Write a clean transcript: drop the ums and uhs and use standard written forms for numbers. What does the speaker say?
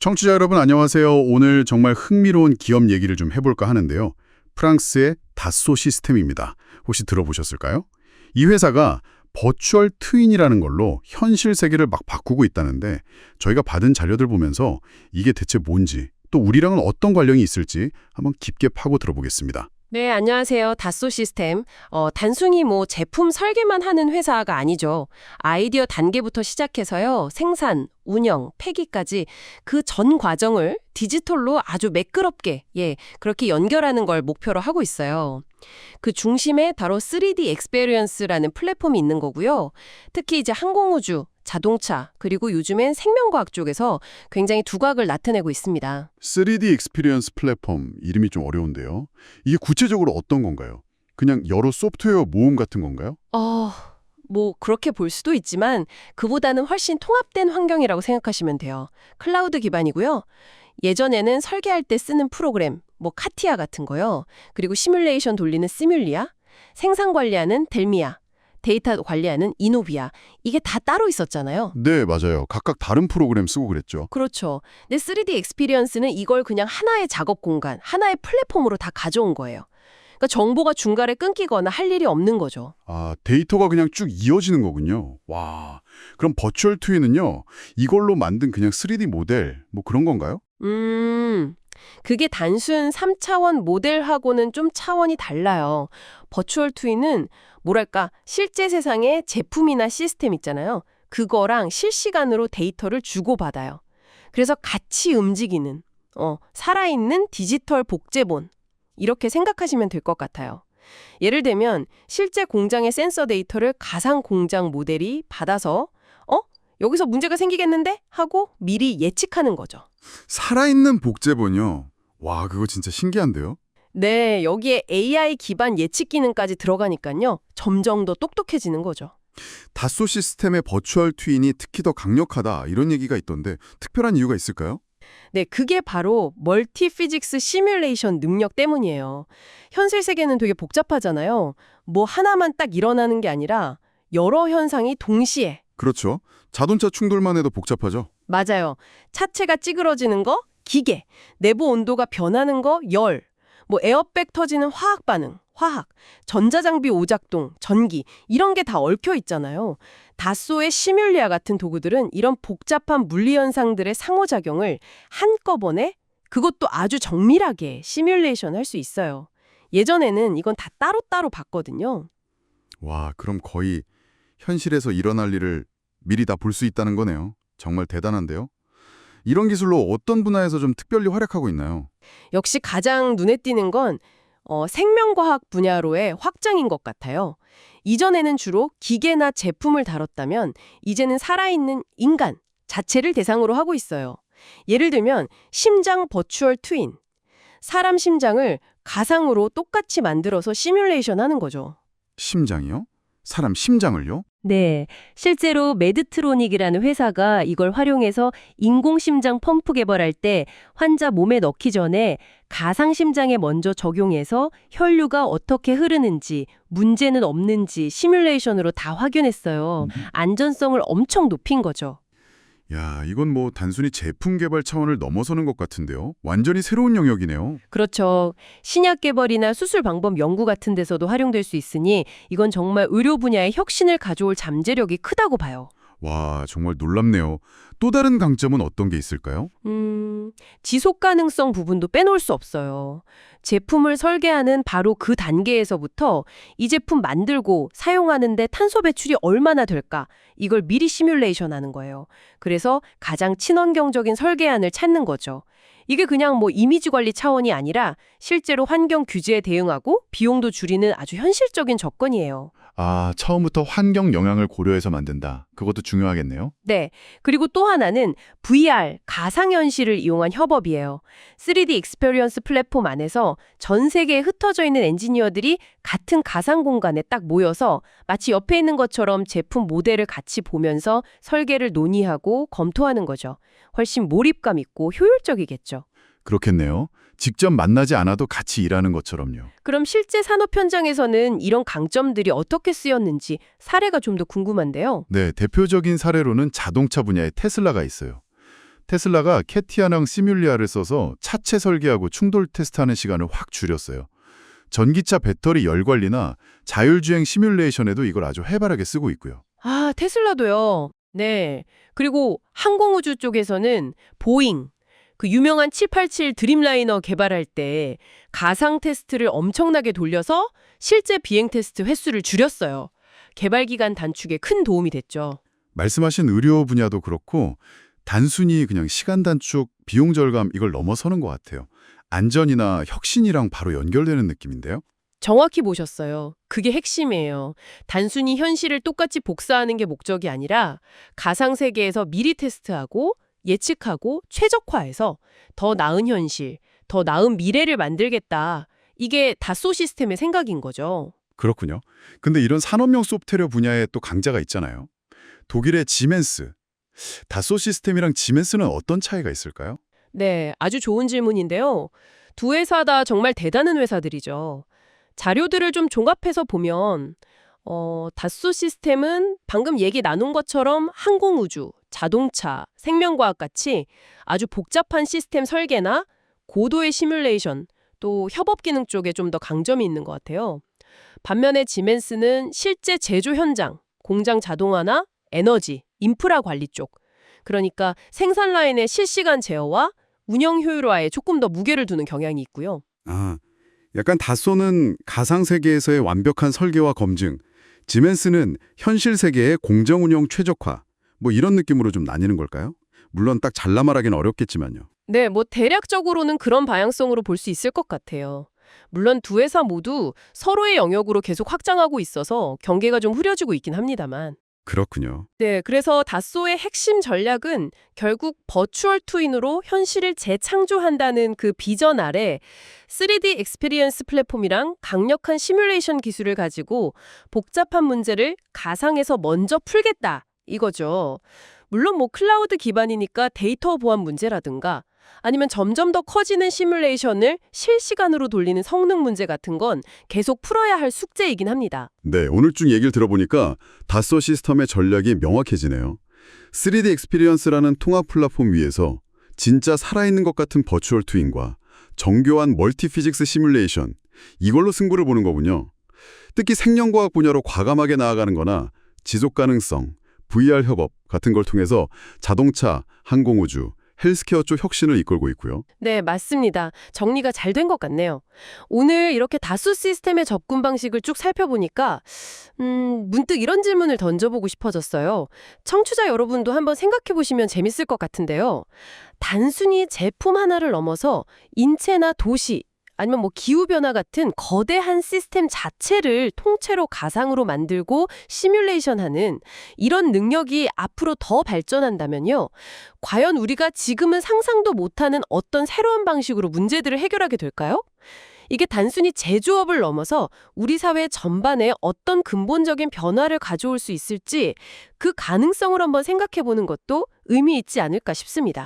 청취자 여러분 안녕하세요. 오늘 정말 흥미로운 기업 얘기를 좀 해볼까 하는데요. 프랑스의 다소 시스템입니다. 혹시 들어보셨을까요? 이 회사가 버추얼 트윈이라는 걸로 현실 세계를 막 바꾸고 있다는데 저희가 받은 자료들 보면서 이게 대체 뭔지 또 우리랑은 어떤 관련이 있을지 한번 깊게 파고 들어보겠습니다. 네, 안녕하세요. 다소 시스템. 단순히 제품 설계만 하는 회사가 아니죠. 아이디어 단계부터 시작해서요. 생산, 운영, 폐기까지 그 전 과정을 디지털로 아주 매끄럽게, 그렇게 연결하는 걸 목표로 하고 있어요. 그 중심에 바로 3D experience라는 플랫폼이 있는 거고요. 특히 이제 항공우주, 자동차, 그리고 요즘엔 생명과학 쪽에서 굉장히 두각을 나타내고 있습니다. 3D 익스피리언스 플랫폼 이름이 좀 어려운데요. 이게 구체적으로 어떤 건가요? 그냥 여러 소프트웨어 모음 같은 건가요? 그렇게 볼 수도 있지만 그보다는 훨씬 통합된 환경이라고 생각하시면 돼요. 클라우드 기반이고요. 예전에는 설계할 때 쓰는 프로그램, 카티아 같은 거요. 그리고 시뮬레이션 돌리는 시뮬리아, 생산 관리하는 델미아, 데이터 관리하는 이노비아. 이게 다 따로 있었잖아요. 네, 맞아요. 각각 다른 프로그램 쓰고 그랬죠. 그렇죠. 근데 3D 익스피리언스는 이걸 그냥 하나의 작업 공간, 하나의 플랫폼으로 다 가져온 거예요. 그러니까 정보가 중간에 끊기거나 할 일이 없는 거죠. 아, 데이터가 그냥 쭉 이어지는 거군요. 와, 그럼 버추얼 트윈은요, 이걸로 만든 그냥 3D 모델, 그런 건가요? 그게 단순 3차원 모델하고는 좀 차원이 달라요. 버추얼 트윈은 실제 세상의 제품이나 시스템 있잖아요. 그거랑 실시간으로 데이터를 주고받아요. 그래서 같이 움직이는, 살아있는 디지털 복제본. 이렇게 생각하시면 될 것 같아요. 예를 들면 실제 공장의 센서 데이터를 가상 공장 모델이 받아서 여기서 문제가 생기겠는데? 하고 미리 예측하는 거죠. 살아있는 복제본이요. 와, 그거 진짜 신기한데요? 네, 여기에 AI 기반 예측 기능까지 들어가니까요. 점점 더 똑똑해지는 거죠. 다소 시스템의 버추얼 트윈이 특히 더 강력하다 이런 얘기가 있던데 특별한 이유가 있을까요? 네, 그게 바로 멀티 피직스 시뮬레이션 능력 때문이에요. 현실 세계는 되게 복잡하잖아요. 하나만 딱 일어나는 게 아니라 여러 현상이 동시에. 그렇죠. 자동차 충돌만 해도 복잡하죠. 맞아요. 차체가 찌그러지는 거, 기계. 내부 온도가 변하는 거, 열. 에어백 터지는 화학 반응, 화학. 전자장비 오작동, 전기. 이런 게 다 얽혀 있잖아요. 다소의 시뮬리아 같은 도구들은 이런 복잡한 물리 현상들의 상호작용을 한꺼번에 그것도 아주 정밀하게 시뮬레이션 할 수 있어요. 예전에는 이건 다 따로따로 봤거든요. 와, 그럼 거의 현실에서 일어날 일을 미리 다 볼 수 있다는 거네요. 정말 대단한데요? 이런 기술로 어떤 분야에서 좀 특별히 활약하고 있나요? 역시 가장 눈에 띄는 건 생명과학 분야로의 확장인 것 같아요. 이전에는 주로 기계나 제품을 다뤘다면 이제는 살아있는 인간 자체를 대상으로 하고 있어요. 예를 들면 심장 버추얼 트윈, 사람 심장을 가상으로 똑같이 만들어서 시뮬레이션 하는 거죠. 심장이요? 사람 심장을요? 네, 실제로 메드트로닉이라는 회사가 이걸 활용해서 인공심장 펌프 개발할 때 환자 몸에 넣기 전에 가상심장에 먼저 적용해서 혈류가 어떻게 흐르는지, 문제는 없는지 시뮬레이션으로 다 확인했어요. 안전성을 엄청 높인 거죠. 야, 이건 단순히 제품 개발 차원을 넘어서는 것 같은데요. 완전히 새로운 영역이네요. 그렇죠. 신약 개발이나 수술 방법 연구 같은 데서도 활용될 수 있으니 이건 정말 의료 분야에 혁신을 가져올 잠재력이 크다고 봐요. 와, 정말 놀랍네요. 또 다른 강점은 어떤 게 있을까요? 지속 가능성 부분도 빼놓을 수 없어요. 제품을 설계하는 바로 그 단계에서부터 이 제품 만들고 사용하는데 탄소 배출이 얼마나 될까? 이걸 미리 시뮬레이션 하는 거예요. 그래서 가장 친환경적인 설계안을 찾는 거죠. 이게 그냥 이미지 관리 차원이 아니라 실제로 환경 규제에 대응하고 비용도 줄이는 아주 현실적인 접근이에요. 아, 처음부터 환경 영향을 고려해서 만든다. 그것도 중요하겠네요. 네. 그리고 또 하나는 VR, 가상현실을 이용한 협업이에요. 3D 익스페리언스 플랫폼 안에서 전 세계에 흩어져 있는 엔지니어들이 같은 가상 공간에 딱 모여서 마치 옆에 있는 것처럼 제품 모델을 같이 보면서 설계를 논의하고 검토하는 거죠. 훨씬 몰입감 있고 효율적이겠죠. 그렇겠네요. 직접 만나지 않아도 같이 일하는 것처럼요. 그럼 실제 산업 현장에서는 이런 강점들이 어떻게 쓰였는지 사례가 좀 더 궁금한데요. 네, 대표적인 사례로는 자동차 분야의 테슬라가 있어요. 테슬라가 캐티아랑 시뮬리아를 써서 차체 설계하고 충돌 테스트하는 시간을 확 줄였어요. 전기차 배터리 열 관리나 자율주행 시뮬레이션에도 이걸 아주 활발하게 쓰고 있고요. 아, 테슬라도요. 네. 그리고 항공우주 쪽에서는 보잉, 그 유명한 787 드림라이너 개발할 때 가상 테스트를 엄청나게 돌려서 실제 비행 테스트 횟수를 줄였어요. 개발 기간 단축에 큰 도움이 됐죠. 말씀하신 의료 분야도 그렇고 단순히 그냥 시간 단축, 비용 절감 이걸 넘어서는 것 같아요. 안전이나 혁신이랑 바로 연결되는 느낌인데요. 정확히 보셨어요. 그게 핵심이에요. 단순히 현실을 똑같이 복사하는 게 목적이 아니라 가상 세계에서 미리 테스트하고 예측하고 최적화해서 더 나은 현실, 더 나은 미래를 만들겠다. 이게 다소 시스템의 생각인 거죠. 그렇군요. 근데 이런 산업용 소프트웨어 분야에 또 강자가 있잖아요. 독일의 지멘스. 다소 시스템이랑 지멘스는 어떤 차이가 있을까요? 네, 아주 좋은 질문인데요. 두 회사 다 정말 대단한 회사들이죠. 자료들을 좀 종합해서 보면 다소 시스템은 방금 얘기 나눈 것처럼 항공우주, 자동차, 생명과학 같이 아주 복잡한 시스템 설계나 고도의 시뮬레이션, 또 협업 기능 쪽에 좀 더 강점이 있는 것 같아요. 반면에 지멘스는 실제 제조 현장, 공장 자동화나 에너지, 인프라 관리 쪽, 그러니까 생산 라인의 실시간 제어와 운영 효율화에 조금 더 무게를 두는 경향이 있고요. 아, 약간 다소는 가상 세계에서의 완벽한 설계와 검증, 지멘스는 현실 세계의 공정 운영 최적화, 뭐 이런 느낌으로 좀 나뉘는 걸까요? 물론 딱 잘라 말하기는 어렵겠지만요. 네, 뭐 대략적으로는 그런 방향성으로 볼 수 있을 것 같아요. 물론 두 회사 모두 서로의 영역으로 계속 확장하고 있어서 경계가 좀 흐려지고 있긴 합니다만. 그렇군요. 네, 그래서 다소의 핵심 전략은 결국 버추얼 트윈으로 현실을 재창조한다는 그 비전 아래 3D 익스피리언스 플랫폼이랑 강력한 시뮬레이션 기술을 가지고 복잡한 문제를 가상에서 먼저 풀겠다 이거죠. 물론 뭐 클라우드 기반이니까 데이터 보안 문제라든가 아니면 점점 더 커지는 시뮬레이션을 실시간으로 돌리는 성능 문제 같은 건 계속 풀어야 할 숙제이긴 합니다. 네, 오늘 쭉 얘기를 들어보니까 다소 시스템의 전략이 명확해지네요. 3D 익스피리언스라는 통합 플랫폼 위에서 진짜 살아있는 것 같은 버추얼 트윈과 정교한 멀티 피직스 시뮬레이션, 이걸로 승부를 보는 거군요. 특히 생명과학 분야로 과감하게 나아가는 거나 지속 가능성, VR 협업 같은 걸 통해서 자동차, 항공우주, 헬스케어 쪽 혁신을 이끌고 있고요. 네, 맞습니다. 정리가 잘 된 것 같네요. 오늘 이렇게 다수 시스템의 접근 방식을 쭉 살펴보니까 문득 이런 질문을 던져보고 싶어졌어요. 청취자 여러분도 한번 생각해보시면 재밌을 것 같은데요. 단순히 제품 하나를 넘어서 인체나 도시, 아니면 뭐 기후변화 같은 거대한 시스템 자체를 통째로 가상으로 만들고 시뮬레이션하는 이런 능력이 앞으로 더 발전한다면요. 과연 우리가 지금은 상상도 못하는 어떤 새로운 방식으로 문제들을 해결하게 될까요? 이게 단순히 제조업을 넘어서 우리 사회 전반에 어떤 근본적인 변화를 가져올 수 있을지 그 가능성을 한번 생각해보는 것도 의미 있지 않을까 싶습니다.